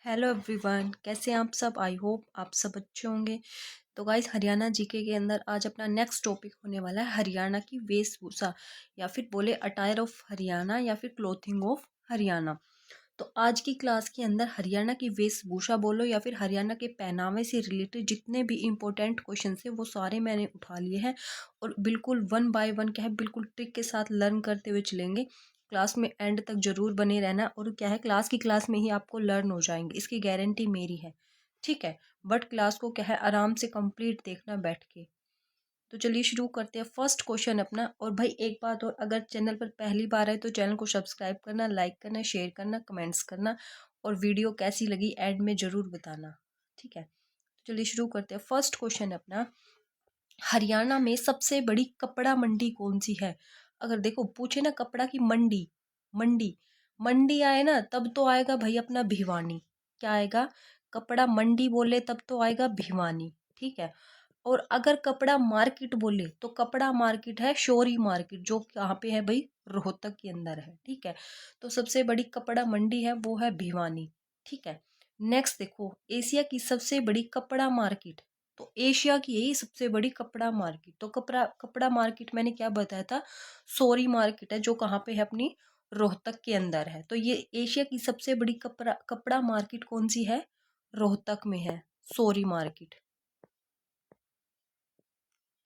Hello everyone, कैसे हैं आप सब। आई होप आप सब अच्छे होंगे। तो गाइस, हरियाणा जीके के अंदर आज अपना नेक्स्ट टॉपिक होने वाला है हरियाणा की वेशभूषा, या फिर बोले अटायर ऑफ हरियाणा या फिर क्लोथिंग ऑफ हरियाणा। तो आज की क्लास के अंदर हरियाणा की वेशभूषा बोलो या फिर हरियाणा के पहनावे से रिलेटेड जितने भी इंपॉर्टेंट क्वेश्चन है वो सारे मैंने उठा लिए हैं, और बिल्कुल वन बाय वन क्या है, बिल्कुल ट्रिक के साथ लर्न करते हुए चलेंगे। क्लास में एंड तक जरूर बने रहना, और क्या है, क्लास में ही आपको लर्न हो जाएंगे, इसकी गारंटी मेरी है। ठीक है। बट क्लास को क्या है, आराम से कंप्लीट देखना बैठ के। तो चलिए शुरू करते हैं फर्स्ट क्वेश्चन अपना। और भाई एक बात और, अगर चैनल पर पहली बार है तो चैनल को सब्सक्राइब करना, लाइक करना, शेयर करना, कमेंट्स करना, और वीडियो कैसी लगी एंड में ज़रूर बताना। ठीक है। तो चलिए शुरू करते हैं फर्स्ट क्वेश्चन अपना। हरियाणा में सबसे बड़ी कपड़ा मंडी कौन सी है। अगर देखो पूछे ना कपड़ा की मंडी, मंडी मंडी आए ना तब तो आएगा भाई अपना भिवानी। क्या आएगा, कपड़ा मंडी बोले तब तो आएगा भिवानी। ठीक है। और अगर कपड़ा मार्केट बोले तो कपड़ा मार्केट है शोरी मार्केट, जो कहाँ पे है भाई, रोहतक के अंदर है। ठीक है। तो सबसे बड़ी कपड़ा मंडी है वो है भिवानी। ठीक है। नेक्स्ट देखो, एशिया की सबसे बड़ी कपड़ा मार्केट, तो एशिया की यही सबसे बड़ी कपड़ा मार्केट, तो कपड़ा कपड़ा मार्केट मैंने क्या बताया था, सोरी मार्केट है, जो कहाँ पे है, अपनी रोहतक के अंदर है। तो ये एशिया की सबसे बड़ी कपड़ा कपड़ा मार्केट कौन सी है, रोहतक में है, सोरी मार्केट।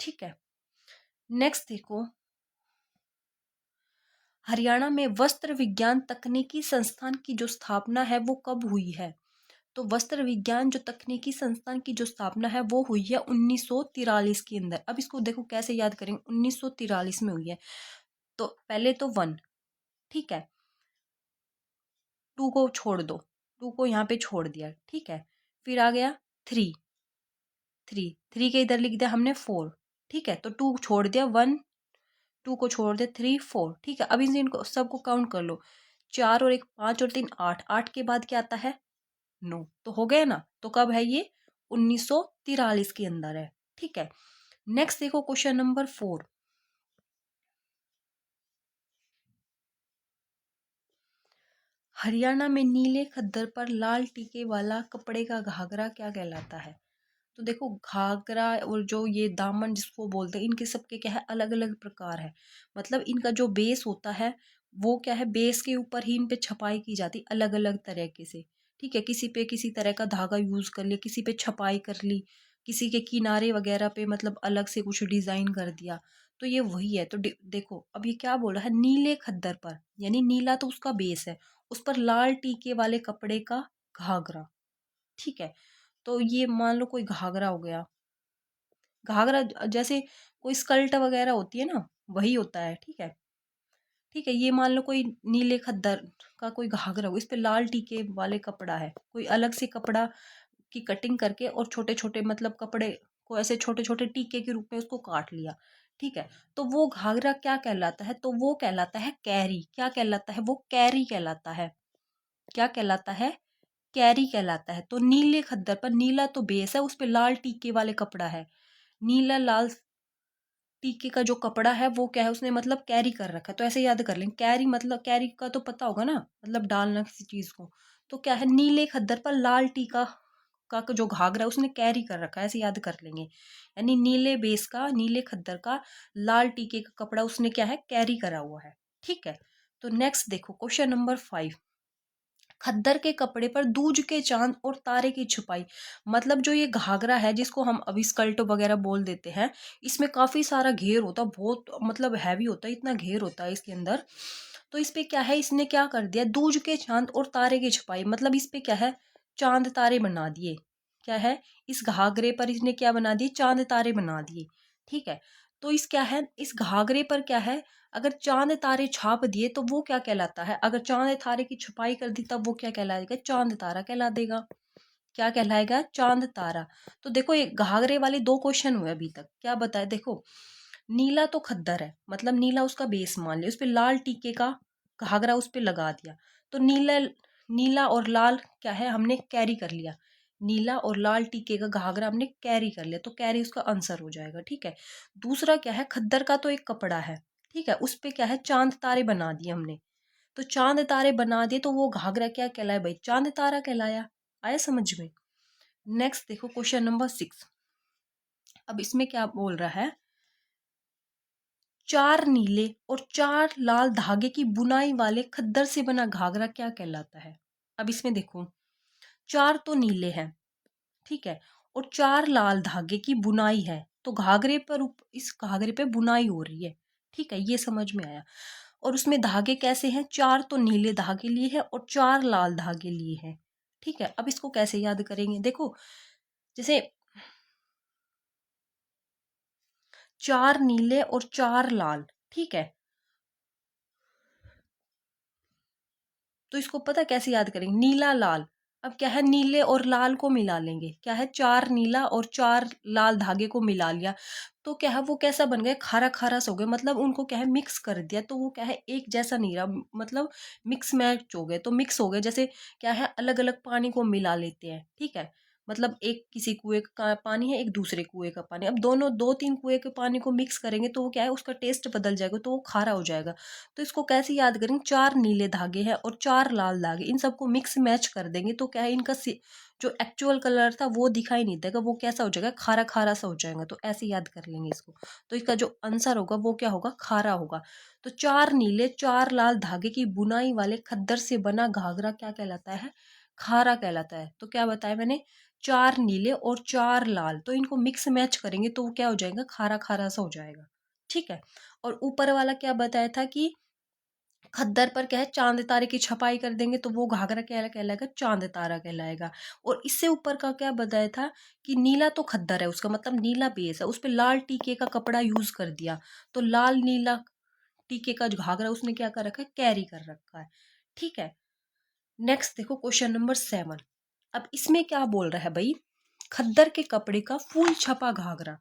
ठीक है। नेक्स्ट देखो, हरियाणा में वस्त्र विज्ञान तकनीकी संस्थान की जो स्थापना है वो कब हुई है। तो वस्त्र विज्ञान जो तकनीकी संस्थान की जो स्थापना है वो हुई है 1943 के अंदर। अब इसको देखो कैसे याद करेंगे, 1943 में हुई है। तो पहले तो वन, ठीक है, टू को छोड़ दो, टू को यहाँ पे छोड़ दिया। ठीक है। फिर आ गया थ्री, थ्री थ्री के इधर लिख दिया हमने फोर। ठीक है। तो टू छोड़ दिया, वन, टू को छोड़ दे, थ्री, फोर। ठीक है। अब इनको सबको काउंट कर लो, चार और एक, पांच और तीन, आठ, आठ के बाद क्या आता है, नौ। तो हो गया ना। तो कब है ये, 1943 के अंदर है। ठीक है। नेक्स्ट देखो क्वेश्चन नंबर 4। हरियाणा में नीले खद्दर पर लाल टीके वाला कपड़े का घाघरा क्या कहलाता है। तो देखो घाघरा और जो ये दामन जिसको बोलते हैं, इनके सबके क्या है, अलग अलग प्रकार है। मतलब इनका जो बेस होता है वो क्या है, बेस के ऊपर ही इन पे छपाई की जाती अलग अलग तरीके से। ठीक है। किसी पे किसी तरह का धागा यूज कर लिया, किसी पे छपाई कर ली, किसी के किनारे वगैरह पे मतलब अलग से कुछ डिजाइन कर दिया। तो ये वही है। तो देखो अब ये क्या बोल रहा है, नीले खद्दर पर, यानी नीला तो उसका बेस है, उस पर लाल टीके वाले कपड़े का घाघरा। ठीक है। तो ये मान लो कोई घाघरा हो गया, घाघरा जैसे कोई स्कर्ट वगैरह होती है ना, वही होता है। ठीक है। ठीक है। ये मान लो कोई नीले खद्दर का कोई घाघरा हो, इस पे लाल टीके वाले कपड़ा है, कोई अलग से कपड़ा की कटिंग करके और छोटे छोटे मतलब कपड़े को ऐसे छोटे छोटे टीके के रूप में उसको काट लिया। ठीक है। तो वो घाघरा क्या कहलाता है, तो वो कहलाता है कैरी। क्या कहलाता है, वो कैरी कहलाता है। क्या कहलाता है, कैरी कहलाता है। तो नीले खद्दर पर, नीला तो बेस है, उस पे लाल टीके वाले कपड़ा है, नीला लाल टीके का जो कपड़ा है वो क्या है, उसने मतलब कैरी कर रखा है। तो ऐसे याद कर लेंगे, कैरी मतलब कैरी का तो पता होगा ना, मतलब डालना किसी चीज को। तो क्या है, नीले खद्दर पर लाल टीका का जो घाघरा है उसने कैरी कर रखा है, ऐसे याद कर लेंगे। यानी नीले बेस का, नीले खद्दर का लाल टीके का कपड़ा उसने क्या है, कैरी करा हुआ है। ठीक है। तो नेक्स्ट देखो क्वेश्चन नंबर 5। खद्दर के कपड़े पर दूज के चांद और तारे की छुपाई, मतलब जो ये घाघरा है जिसको हम अभी स्कर्ट वगैरह बोल देते हैं, इसमें काफी सारा घेर होता है, बहुत मतलब हैवी होता है, इतना घेर होता है इसके अंदर। तो इस पे क्या है, इसने क्या कर दिया, दूज के चांद और तारे की छुपाई, मतलब इस पे क्या है, चांद तारे बना दिए। क्या है, इस घाघरे पर इसने क्या बना दिए, चांद तारे बना दिए। ठीक है। तो इस क्या है, इस घाघरे पर क्या है, अगर चांद तारे छाप दिए तो वो क्या कहलाता है, अगर चांद तारे की छुपाई कर दी तब वो क्या कहलाएगा, चांद तारा कहला देगा। क्या कहलाएगा, चांद तारा। तो देखो ये घाघरे वाले दो क्वेश्चन हुए अभी तक, क्या बताए देखो, नीला तो खद्दर है, मतलब नीला उसका बेस मान लिया, उस पे लाल टीके का घाघरा उस पे लगा दिया। तो नीला, नीला और लाल क्या है, हमने कैरी कर लिया, नीला और लाल टीके का घाघरा हमने कैरी कर लिया, तो कैरी उसका आंसर हो जाएगा। ठीक है। दूसरा क्या है, खद्दर का तो एक कपड़ा है, ठीक है, उस पे क्या है, चांद तारे बना दिए हमने। तो चांद तारे बना दिए तो वो घाघरा क्या कहलाया भाई, चांद तारा कहलाया। आया समझ में। नेक्स्ट देखो क्वेश्चन नंबर 6। अब इसमें क्या बोल रहा है, 4 नीले और 4 लाल धागे की बुनाई वाले खद्दर से बना घाघरा क्या कहलाता है। अब इसमें देखो 4 तो नीले हैं, ठीक है, और 4 लाल धागे की बुनाई है, तो घाघरे पर इस घाघरे पे बुनाई हो रही है, ठीक है, ये समझ में आया। और उसमें धागे कैसे हैं, 4 तो नीले धागे लिए हैं और 4 लाल धागे लिए हैं, ठीक है। अब इसको कैसे याद करेंगे, देखो जैसे 4 नीले और 4 लाल, ठीक है, तो इसको पता कैसे याद करेंगे, नीला लाल। अब क्या है, नीले और लाल को मिला लेंगे, क्या है, 4 नीला और 4 लाल धागे को मिला लिया, तो क्या है वो कैसा बन गया, खारा खारा सा हो गया, मतलब उनको क्या है मिक्स कर दिया, तो वो क्या है एक जैसा नहीं रहा, मतलब मिक्स मैच हो गए, तो मिक्स हो गए, जैसे क्या है अलग अलग पानी को मिला लेते हैं, ठीक है, मतलब एक किसी कुएं का पानी है, एक दूसरे कुएं का पानी, अब दोनों 2-3 कुएं के पानी को मिक्स करेंगे तो वो क्या है उसका टेस्ट बदल जाएगा, तो वो खारा हो जाएगा। तो इसको कैसे याद करेंगे, 4 नीले धागे हैं और 4 लाल धागे, इन सबको मिक्स मैच कर देंगे, तो क्या है इनका जो एक्चुअल कलर था वो दिखाई नहीं देगा, वो कैसा हो जाएगा, खारा खारा सा हो जाएगा, तो ऐसे याद कर लेंगे इसको। तो इसका जो आंसर होगा वो क्या होगा, खारा होगा। तो 4 नीले 4 लाल धागे की बुनाई वाले खद्दर से बना घाघरा क्या कहलाता है, खारा कहलाता है। तो क्या बताया मैंने, 4 नीले और 4 लाल, तो इनको मिक्स मैच करेंगे तो वो क्या हो जाएगा, खारा खारा सा हो जाएगा, ठीक है। और ऊपर वाला क्या बताया था कि खद्दर पर क्या है चांद तारे की छपाई कर देंगे तो वो घाघरा क्या कहलाएगा, चांद तारा कहलाएगा। और इससे ऊपर का क्या बताया था कि नीला तो खद्दर है, उसका मतलब नीला बेस है, उस पर लाल टीके का कपड़ा यूज कर दिया, तो लाल नीला टीके का जो घाघरा उसने क्या कर रखा है, कैरी कर रखा है, ठीक है। नेक्स्ट देखो क्वेश्चन नंबर 7। अब इसमें क्या बोल रहा है भाई, खद्दर के कपड़े का फूल छपा घाघरा।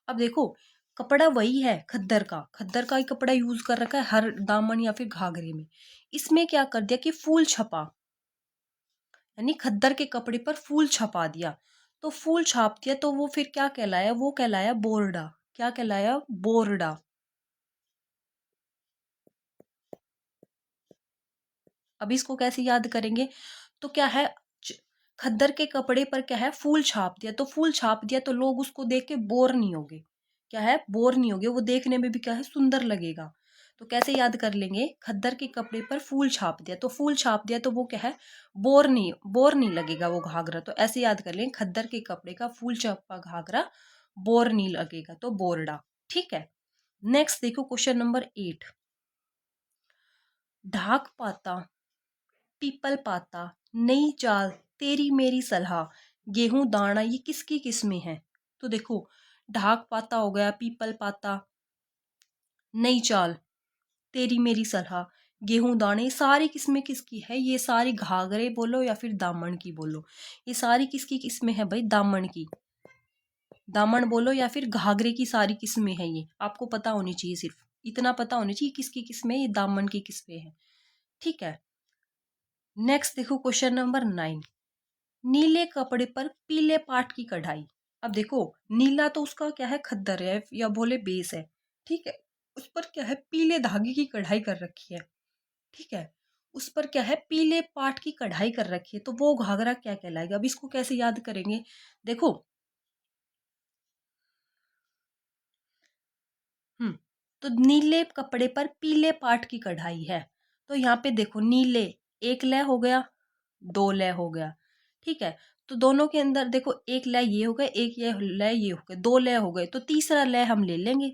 अब देखो कपड़ा वही है, खद्दर का ही कपड़ा यूज कर रखा है हर दामन या फिर घाघरे में, इसमें क्या कर दिया कि फूल छपा, यानी खद्दर के कपड़े पर फूल छपा दिया, तो फूल छाप दिया तो वो फिर क्या कहलाया, वो कहलाया बोरडा। क्या कहलाया, बोरडा। अब इसको कैसे याद करेंगे, तो क्या है, खद्दर के कपड़े पर क्या है फूल छाप दिया, तो फूल छाप दिया तो लोग उसको देख के बोर नहीं होंगे, क्या है बोर नहीं होंगे, वो देखने में भी क्या है सुंदर लगेगा। तो कैसे याद कर लेंगे, खद्दर के कपड़े पर फूल छाप दिया, तो फूल छाप दिया तो वो क्या है, बोर नहीं लगेगा वो घाघरा, तो ऐसे याद कर लेंगे, खद्दर के कपड़े का फूल छापा घाघरा बोर नहीं लगेगा, तो बोरडा, ठीक है। नेक्स्ट देखो क्वेश्चन नंबर 8। ढाक पाता पीपल पाता नई चाल तेरी मेरी सलाह गेहूं दाना, ये किसकी किस्में हैं। तो देखो ढाक पाता हो गया, पीपल पाता, नई चाल, तेरी मेरी सलाह, गेहूं दाने, ये सारी किस्में किसकी है, ये सारी घाघरे बोलो या फिर दामन की बोलो, ये सारी किसकी किस्में है भाई, दामन की। दामन बोलो या फिर घाघरे की सारी किस्में हैं, ये आपको पता होनी चाहिए, सिर्फ इतना पता होनी चाहिए किसकी किस्में, ये दामन की किस्में हैं, ठीक है। नेक्स्ट देखो क्वेश्चन नंबर 9। नीले कपड़े पर पीले पाट की कढ़ाई। अब देखो नीला तो उसका क्या है, खद्दर है या बोले बेस है, ठीक है, उस पर क्या है पीले धागे की कढ़ाई कर रखी है, ठीक है, उस पर क्या है पीले पाट की कढ़ाई कर रखी है, तो वो घाघरा क्या कहलाएगा। अब इसको कैसे याद करेंगे, देखो हम्म तो नीले कपड़े पर पीले पाट की कढ़ाई है, तो यहाँ पे देखो नीले, एक लय हो गया, दो लय हो गया, ठीक है, तो दोनों के अंदर देखो एक लय ये हो गए, एक ये लय ये हो गए, दो लय हो गए, तो तीसरा लय हम ले लेंगे,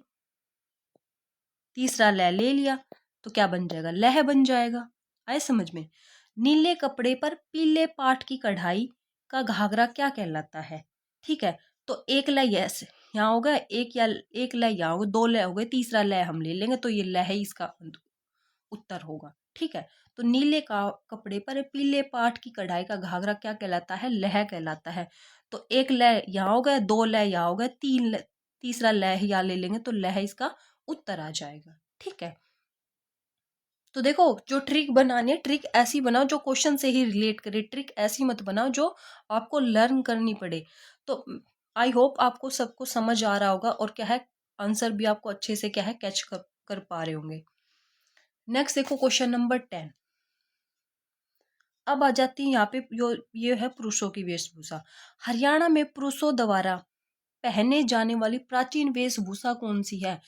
तीसरा लय ले लिया तो क्या बन जाएगा, लह बन जाएगा। आए समझ में। नीले कपड़े पर पीले पाट की कढ़ाई का घाघरा क्या कहलाता है, ठीक है, तो एक लय ऐसे यहाँ हो गया, एक या एक लय यहाँ हो गए, दो लय हो गए, तीसरा लय हम ले लेंगे, तो ये लय ही इसका उत्तर होगा, ठीक है। तो नीले का कपड़े पर पीले पाट की कढ़ाई का घाघरा क्या कहलाता है, लह कहलाता है। तो एक लय यहाँ हो गया, दो लय यहाँ हो गए, तीसरा लय यहाँ ले लेंगे, तो लह इसका उत्तर आ जाएगा, ठीक है। तो देखो जो ट्रिक बनानी है, ट्रिक ऐसी बनाओ जो क्वेश्चन से ही रिलेट करे, ट्रिक ऐसी मत बनाओ जो आपको लर्न करनी पड़े। तो आई होप आपको सबको समझ आ रहा होगा और क्या है आंसर भी आपको अच्छे से क्या है कैच कर पा रहे होंगे। नेक्स्ट देखो क्वेश्चन नंबर 10। अब आ जाती है यहाँ पे ये है पुरुषों की वेशभूषा। हरियाणा में पुरुषों द्वारा पहने जाने वाली प्राचीन वेशभूषा कौन सी है?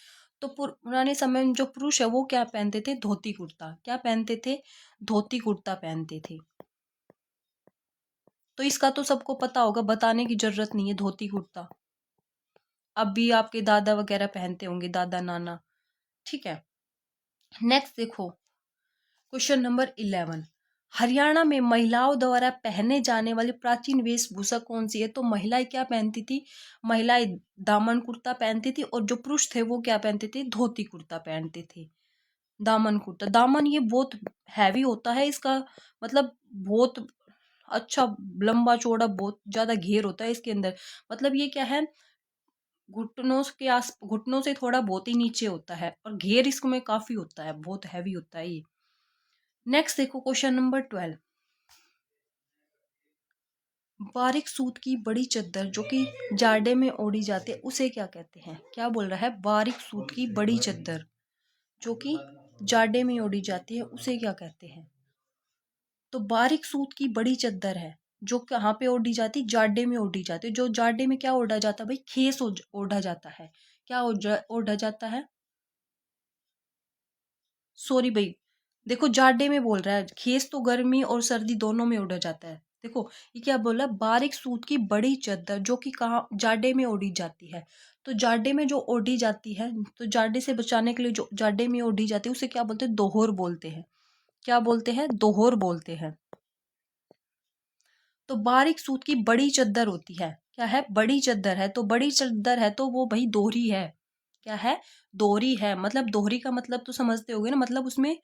तो पुराने समय में जो पुरुष है वो क्या पहनते थे? धोती कुर्ता। क्या पहनते थे? धोती कुर्ता पहनते थे। तो इसका तो सबको पता होगा, बताने की जरूरत नहीं है, धोती कुर्ता। अब भी आपके दादा वगैरह पहनते होंगे, दादा नाना। ठीक है, नेक्स्ट देखो क्वेश्चन नंबर 11। हरियाणा में महिलाओं द्वारा पहने जाने वाली प्राचीन वेशभूषा कौन सी है? तो महिलाएं क्या पहनती थी? महिलाएं दामन कुर्ता पहनती थी, और जो पुरुष थे वो क्या पहनते थे? धोती कुर्ता पहनते थे। दामन कुर्ता, दामन ये बहुत हैवी होता है, इसका मतलब बहुत अच्छा लंबा चौड़ा बहुत ज्यादा घेर होता है इसके अंदर। मतलब ये क्या है, घुटनों से थोड़ा बहुत ही नीचे होता है, और घेर इसमें काफी होता है, बहुत हैवी होता है ये। नेक्स्ट देखो क्वेश्चन नंबर 12। बारीक सूत की बड़ी चद्दर जो कि जाड़े में ओढ़ी जाती है उसे क्या कहते हैं? क्या बोल रहा है? बारीक सूत की बड़ी चद्दर जो कि जाड़े में ओढ़ी जाती है उसे क्या कहते हैं? तो बारीक सूत की बड़ी चद्दर है जो कहाँ पे ओढ़ी जाती? जाड़े में ओढ़ी जाती है। जो जाड़े में क्या ओढ़ा जाता है भाई? खेस ओढ़ा जाता है। क्या ओढ़ा जाता है? सॉरी भाई, देखो जाड़े में बोल रहा है, खेस तो गर्मी और सर्दी दोनों में ओढ़ा जाता है। देखो ये क्या बोला? बारीक सूत की बड़ी चादर जो कि कहाँ? जाड़े में ओढ़ी जाती है। तो जाड़े में जो ओढ़ी जाती है, तो जाड़े से बचाने के लिए जो जाड़े में ओढ़ी जाती है उसे क्या बोलते हैं? दोहर बोलते हैं। क्या बोलते हैं? दोहर बोलते हैं। तो बारीक सूत की बड़ी चद्दर होती है, क्या है? बड़ी चद्दर है। तो बड़ी चद्दर है तो वो भाई दोहरी है। क्या है? दोहरी है। मतलब दोहरी का मतलब तो समझते होगे ना, मतलब उसमें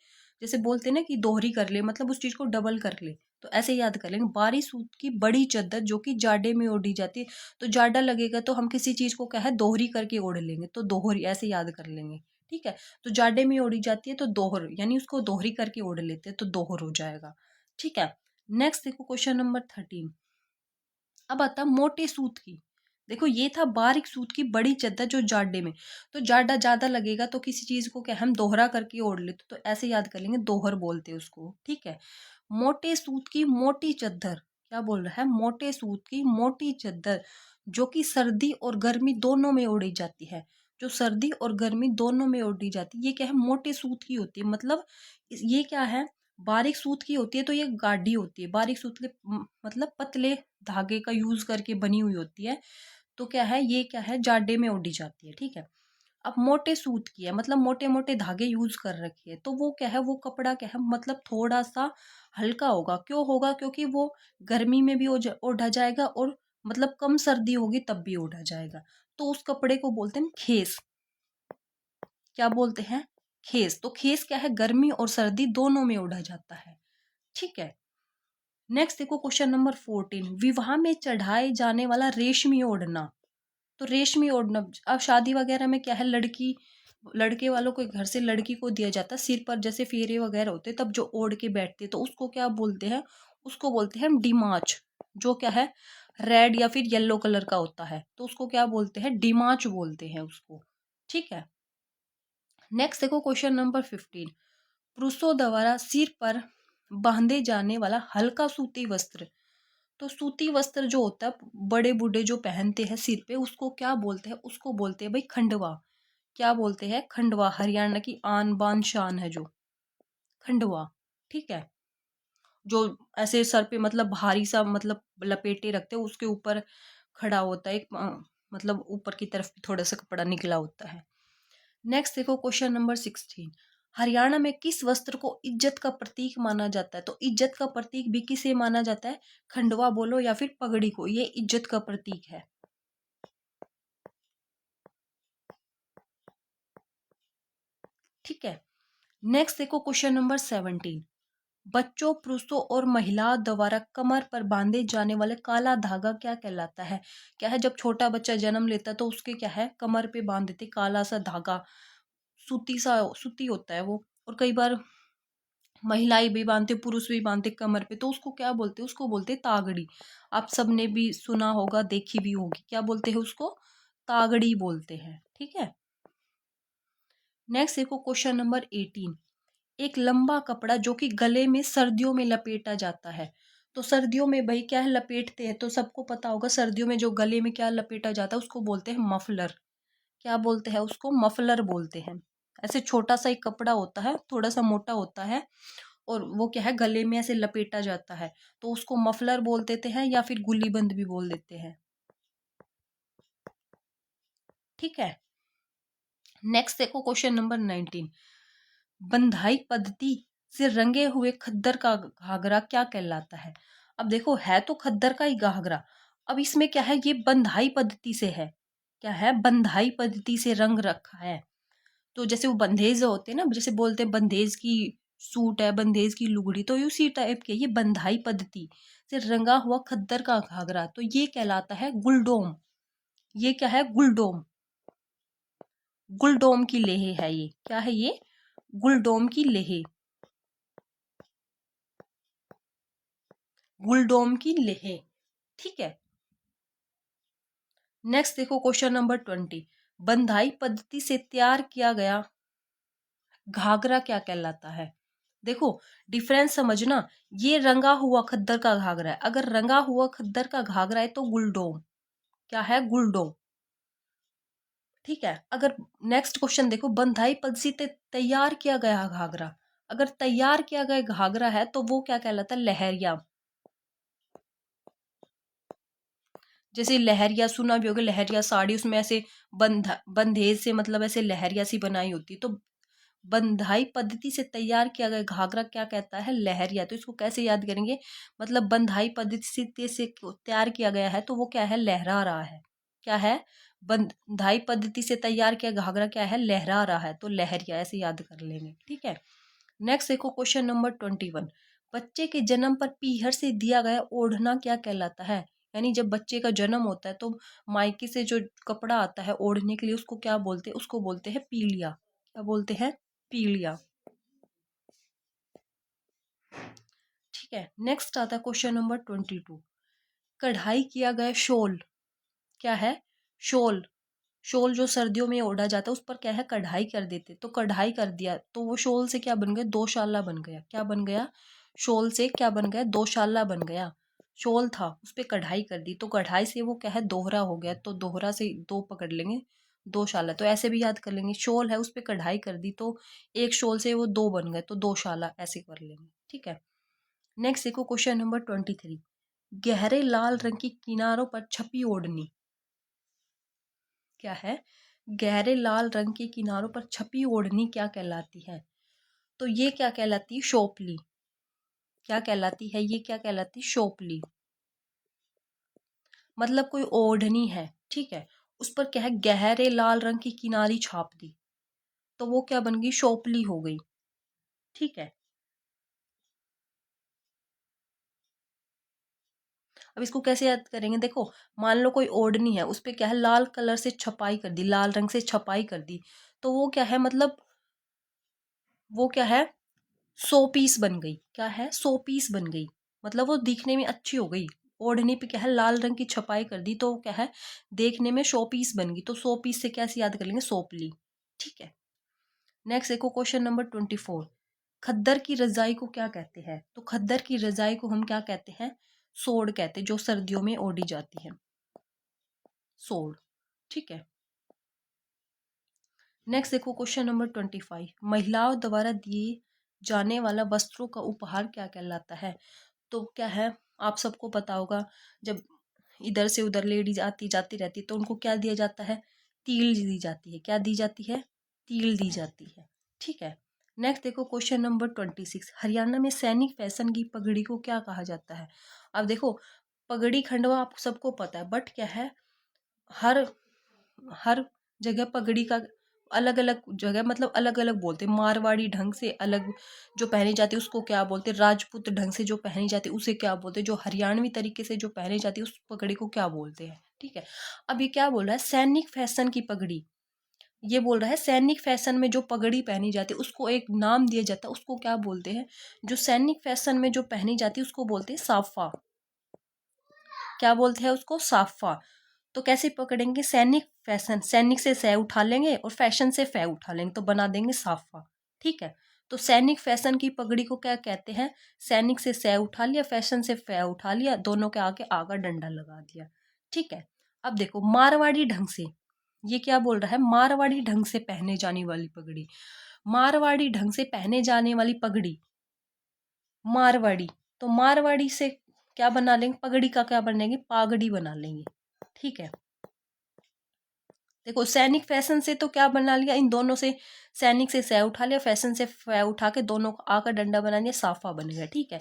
जैसे बोलते हैं ना कि दोहरी कर ले, मतलब उस चीज को डबल कर ले। तो ऐसे याद कर लेंगे, बारीक सूत की बड़ी चद्दर जो कि जाड़े में ओढ़ी जाती है। तो जाड़ा लगेगा तो हम किसी चीज को क्या है? दोहरी करके ओढ़ लेंगे, तो दोहरी ऐसे याद कर लेंगे। ठीक है, तो जाड़े में ओढ़ी जाती है तो दोहर, यानी उसको दोहरी करके ओढ़ लेते हैं तो दोहर हो जाएगा। ठीक है, नेक्स्ट देखो क्वेश्चन नंबर 13। अब आता मोटे सूत की। देखो ये था बारीक सूत की बड़ी चद्दर जो जाड़े में, तो जाड़ा ज्यादा लगेगा तो किसी चीज को क्या हम दोहरा करके ओढ़ लेते, तो ऐसे याद कर लेंगे, दोहर बोलते हैं उसको। ठीक है, मोटे सूत की मोटी चद्दर, क्या बोल रहा है? मोटे सूत की मोटी चद्दर जो कि सर्दी और गर्मी दोनों में ओढ़ी जाती है। जो सर्दी और गर्मी दोनों में ओढ़ी जाती है, ये क्या है? मोटे सूत की होती है। मतलब ये क्या है? बारीक सूत की होती है तो ये गाढ़ी होती है। बारीक सूत के मतलब पतले धागे का यूज करके बनी हुई होती है। तो क्या है? ये क्या है? जाडे में ओढ़ी जाती है। ठीक है, अब मोटे सूत की है, मतलब मोटे मोटे धागे यूज कर रखे हैं, तो वो क्या है? वो कपड़ा क्या है? मतलब थोड़ा सा हल्का होगा। क्यों होगा? क्योंकि वो गर्मी में भी ओढ़ा जाएगा, और मतलब कम सर्दी होगी तब भी ओढ़ा जाएगा। तो उस कपड़े को बोलते हैं खेस। क्या बोलते हैं? खेस। तो खेस क्या है? गर्मी और सर्दी दोनों में ओढ़ा जाता है। ठीक है, नेक्स्ट देखो क्वेश्चन नंबर 14। विवाह में चढ़ाए जाने वाला रेशमी ओढ़ना। तो रेशमी ओढ़ना, अब शादी वगैरह में क्या है? लड़के वालों को घर से लड़की को दिया जाता है, सिर पर जैसे फेरे वगैरह होते तब जो ओढ़ के बैठते, तो उसको क्या बोलते हैं? उसको बोलते हैं डिमाच। जो क्या है? रेड या फिर येलो कलर का होता है, तो उसको क्या बोलते हैं? डिमाच बोलते हैं उसको। ठीक है, नेक्स्ट देखो क्वेश्चन नंबर 15। पुरुषों द्वारा सिर पर बांधे जाने वाला हल्का सूती वस्त्र। तो सूती वस्त्र जो होता है बड़े बूढ़े जो पहनते हैं सिर पे, उसको क्या बोलते हैं? उसको बोलते हैं भाई खंडवा। क्या बोलते हैं? खंडवा। हरियाणा की आन बान शान है जो खंडवा। ठीक है, जो ऐसे सर पे मतलब भारी सा मतलब लपेटे रखते हैं, उसके ऊपर खड़ा होता है एक मतलब ऊपर की तरफ भी थोड़ा सा कपड़ा निकला होता है। नेक्स्ट देखो क्वेश्चन नंबर 16। हरियाणा में किस वस्त्र को इज्जत का प्रतीक माना जाता है? तो इज्जत का प्रतीक भी किसे माना जाता है? खंडवा बोलो या फिर पगड़ी को, ये इज्जत का प्रतीक है। ठीक है, नेक्स्ट देखो क्वेश्चन नंबर 17। बच्चों, पुरुषों और महिलाओं द्वारा कमर पर बांधे जाने वाले काला धागा क्या कहलाता है? क्या है? जब छोटा बच्चा जन्म लेता है तो उसके क्या है? कमर पे बांध देते काला सा धागा, सूती होता है वो। और कई बार महिलाएं भी बांधते, पुरुष भी बांधते कमर पे, तो उसको क्या बोलते हैं? उसको बोलते हैं तागड़ी। आप सबने भी सुना होगा, देखी भी होगी। क्या बोलते हैं उसको? तागड़ी बोलते हैं। ठीक है, नेक्स्ट देखो क्वेश्चन नंबर 18। एक लंबा कपड़ा जो कि गले में सर्दियों में लपेटा जाता है। तो सर्दियों में भाई क्या है, लपेटते हैं, तो सबको पता होगा सर्दियों में जो गले में क्या लपेटा जाता है उसको बोलते हैं मफलर। क्या बोलते हैं उसको? मफलर बोलते हैं। ऐसे छोटा सा एक कपड़ा होता है, थोड़ा सा मोटा होता है, और वो क्या है, गले में ऐसे लपेटा जाता है, तो उसको मफलर बोल देते हैं या फिर गुल्लीबंद भी बोल देते हैं। ठीक है। नेक्स्ट देखो क्वेश्चन नंबर 19। बंधाई पद्धति से रंगे हुए खद्दर का घाघरा क्या कहलाता है? अब देखो, है तो खद्दर का ही घाघरा, अब इसमें क्या है, ये बंधाई पद्धति से है। क्या है? बंधाई पद्धति से रंग रखा है। तो जैसे वो बंधेज होते हैं ना, जैसे बोलते हैं बंधेज की सूट है, बंधेज की लुगड़ी, तो उसी टाइप के ये बंधाई पद्धति से रंगा हुआ खद्दर का घाघरा, तो ये कहलाता है गुलडोम। ये क्या है? गुलडोम। गुलडोम की लेहे है ये। क्या है ये? गुलडोम की लेहे। गुलडोम की लेहे। ठीक है। नेक्स्ट देखो क्वेश्चन नंबर 20। बंधाई पद्धति से तैयार किया गया घाघरा क्या कहलाता है? देखो, डिफरेंस समझना। ये रंगा हुआ खद्दर का घाघरा है, अगर रंगा हुआ खद्दर का घाघरा है तो गुलडोम। क्या है? गुलडोम। ठीक है। अगर नेक्स्ट क्वेश्चन देखो, बंधाई पद्धति से तैयार किया गया घाघरा, अगर तैयार किया गया घाघरा है तो वो क्या कहलाता है? लहरिया। जैसे लहरिया सुना भी होगा, लहरिया साड़ी, उसमें ऐसे बंधेज से मतलब ऐसे लहरिया सी बनाई होती, तो बंधाई पद्धति से तैयार किया गया घाघरा क्या कहता है? लहरिया। तो इसको कैसे याद करेंगे? मतलब बंधाई पद्धति से तैयार किया गया है तो वो क्या है? लहरा रहा है। क्या है? बंधाई पद्धति से तैयार किया घाघरा क्या है? लहरा रहा है, तो लहरिया ऐसे याद कर लेंगे। ठीक है। नेक्स्ट देखो क्वेश्चन नंबर 21। बच्चे के जन्म पर पीहर से दिया गया ओढ़ना क्या कहलाता है? यानी जब बच्चे का जन्म होता है तो मायके से जो कपड़ा आता है ओढ़ने के लिए, उसको क्या बोलते हैं? उसको बोलते हैं पीलिया। क्या बोलते हैं? पीलिया। ठीक है। नेक्स्ट आता है क्वेश्चन नंबर 22। कढ़ाई किया गया शॉल क्या है? शॉल। शॉल जो सर्दियों में ओढ़ा जाता है उस पर क्या है? कढ़ाई कर देते, तो कढ़ाई कर दिया तो वो शॉल से क्या बन गया? दोशाला बन गया। क्या बन गया? शॉल से क्या बन गया? दोशाला बन गया। शॉल था, उस पर कढ़ाई कर दी, तो कढ़ाई से वो क्या है? दोहरा हो गया, तो दोहरा से दो पकड़ लेंगे, दोशाला। तो ऐसे भी याद कर लेंगे, शॉल है उस पर कढ़ाई कर दी तो एक शॉल से वो दो बन गए, तो दोशाला ऐसे कर लेंगे। ठीक है। नेक्स्ट देखो क्वेश्चन नंबर 23। गहरे लाल रंग की किनारों पर छपी ओढ़नी क्या है? गहरे लाल रंग के किनारों पर छपी ओढ़नी क्या कहलाती है? तो ये क्या कहलाती है? शोपली। क्या कहलाती है? ये क्या कहलाती है? शोपली। मतलब कोई ओढ़नी है, ठीक है, उस पर क्या है? गहरे लाल रंग की किनारी छाप दी, तो वो क्या बन गई? शोपली हो गई। ठीक है। अब इसको कैसे याद करेंगे? देखो, मान लो कोई ओढ़नी है, उस पे क्या है? लाल कलर से छपाई कर दी, लाल रंग से छपाई कर दी, तो वो क्या है? मतलब वो क्या है? 100 पीस बन गई। क्या है? 100 पीस बन गई, मतलब वो दिखने में अच्छी हो गई। ओढ़नी पे क्या है? लाल रंग की छपाई कर दी, तो क्या है? देखने में 100 पीस बन गई, तो 100 पीस से कैसे याद कर लेंगे? सोपली। ठीक है। नेक्स्ट देखो क्वेश्चन नंबर 24। खद्दर की रजाई को क्या कहते हैं? तो खद्दर की रजाई को हम क्या कहते हैं? सोड़ कहते हैं, जो सर्दियों में ओढ़ी जाती है, सोड़। ठीक है। नेक्स्ट देखो क्वेश्चन नंबर 25। महिलाओं द्वारा दिए जाने वाला वस्त्रों का उपहार क्या कहलाता है? तो क्या है? आप सबको पता होगा, जब इधर से उधर लेडीज आती जाती रहती तो उनको क्या दिया जाता है? तिल दी जाती है। क्या दी जाती है? तिल दी जाती है। ठीक है। नेक्स्ट देखो क्वेश्चन नंबर 26। हरियाणा में सैनिक फैशन की पगड़ी को क्या कहा जाता है? अब देखो, पगड़ी खंडवा आप सबको पता है, बट क्या है, हर हर जगह पगड़ी का अलग अलग जगह मतलब अलग अलग बोलते हैं। मारवाड़ी ढंग से अलग जो पहनी जाती है उसको क्या बोलते हैं? राजपूत ढंग से जो पहनी जाती है उसे क्या बोलते हैं? जो हरियाणवी तरीके से जो पहनी जाती है उस पगड़ी को क्या बोलते हैं? ठीक है। अब ये क्या बोल रहा है? सैनिक फैशन की पगड़ी। ये बोल रहा है सैनिक फैशन में जो पगड़ी पहनी जाती है उसको एक नाम दिया जाता है, उसको क्या बोलते हैं? जो सैनिक फैशन में जो पहनी जाती है उसको बोलते हैं साफा। क्या बोलते हैं उसको? साफा। तो कैसे पकड़ेंगे? सैनिक फैशन, सैनिक से सै उठा लेंगे और फैशन से फै उठा लेंगे, तो बना देंगे साफा। ठीक है। तो सैनिक फैशन की पगड़ी को क्या कहते हैं? सैनिक से सै उठा लिया, फैशन से फै उठा लिया, दोनों के आगे आगा डंडा लगा दिया। ठीक है। अब देखो मारवाड़ी ढंग से, ये क्या बोल रहा है? मारवाड़ी ढंग से पहने जाने वाली पगड़ी। मारवाड़ी ढंग से पहने जाने वाली पगड़ी, मारवाड़ी, तो मारवाड़ी से क्या बना लेंगे? पगड़ी का क्या बनेंगे? पागड़ी बना लेंगे। ठीक है। देखो सैनिक फैशन से तो क्या बना लिया? इन दोनों से, सैनिक से सै उठा लिया, फैशन से फै उठा के दोनों को आकर डंडा बना लिया, साफा बन गया। ठीक है।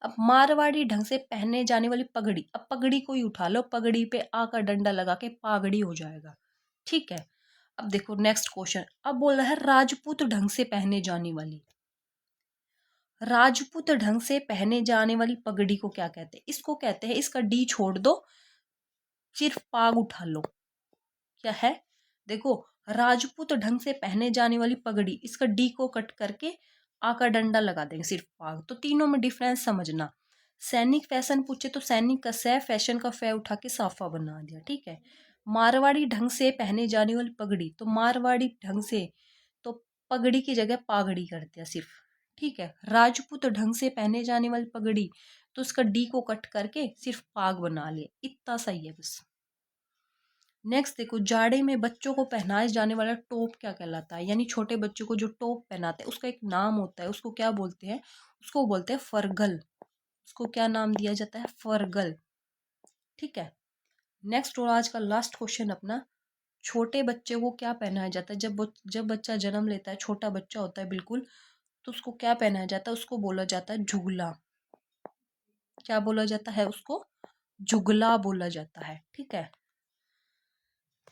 अब मारवाड़ी ढंग से पहने जाने वाली पगड़ी, अब पगड़ी को ही उठा लो, पगड़ी पे आकर डंडा लगा के पागड़ी हो जाएगा। ठीक है। अब देखो नेक्स्ट क्वेश्चन, अब बोल रहा है राजपूत ढंग से पहने जाने वाली, राजपूत ढंग से पहने जाने वाली पगड़ी को क्या कहते हैं? इसको कहते हैं, इसका डी छोड़ दो, सिर्फ पाग उठा लो। क्या है? देखो राजपूत ढंग से पहने जाने वाली पगड़ी, इसका डी को कट करके आ का डंडा लगा देंगे, सिर्फ पाग। तो तीनों में डिफरेंस समझना। सैनिक फैशन पूछे तो सैनिक का सै, फैशन का फै उठा के साफा बना दिया। ठीक है। मारवाड़ी ढंग से पहने जाने वाली पगड़ी, तो मारवाड़ी ढंग से तो पगड़ी की जगह पागड़ी कर दिया सिर्फ। ठीक है। राजपूत ढंग से पहने जाने वाली पगड़ी, तो उसका डी को कट करके सिर्फ पाग बना लिया। इतना सही है बस। नेक्स्ट देखो, जाड़े में बच्चों को पहनाए जाने वाला टोप क्या कहलाता है? यानी छोटे बच्चों को जो टोप पहनाते हैं उसका एक नाम होता है, उसको क्या बोलते हैं? उसको बोलते हैं फरगल। उसको क्या नाम दिया जाता है? फरगल। ठीक है। नेक्स्ट और आज का लास्ट क्वेश्चन अपना, छोटे बच्चे को क्या पहनाया जाता है? जब बच्चा जन्म लेता है, छोटा बच्चा होता है बिल्कुल, तो उसको क्या पहनाया जाता है? उसको बोला जाता है झुगला। क्या बोला जाता है उसको? जुगला बोला जाता है। ठीक है।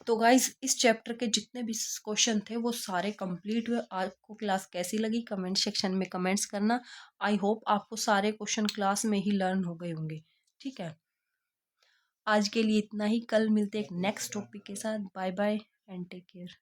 तो गाइज इस चैप्टर के जितने भी क्वेश्चन थे वो सारे कंप्लीट हुए। आपको क्लास कैसी लगी कमेंट सेक्शन में कमेंट्स करना। आई होप आपको सारे क्वेश्चन क्लास में ही लर्न हो गए होंगे। ठीक है। आज के लिए इतना ही, कल मिलते हैं एक नेक्स्ट टॉपिक के साथ। Bye bye and take care.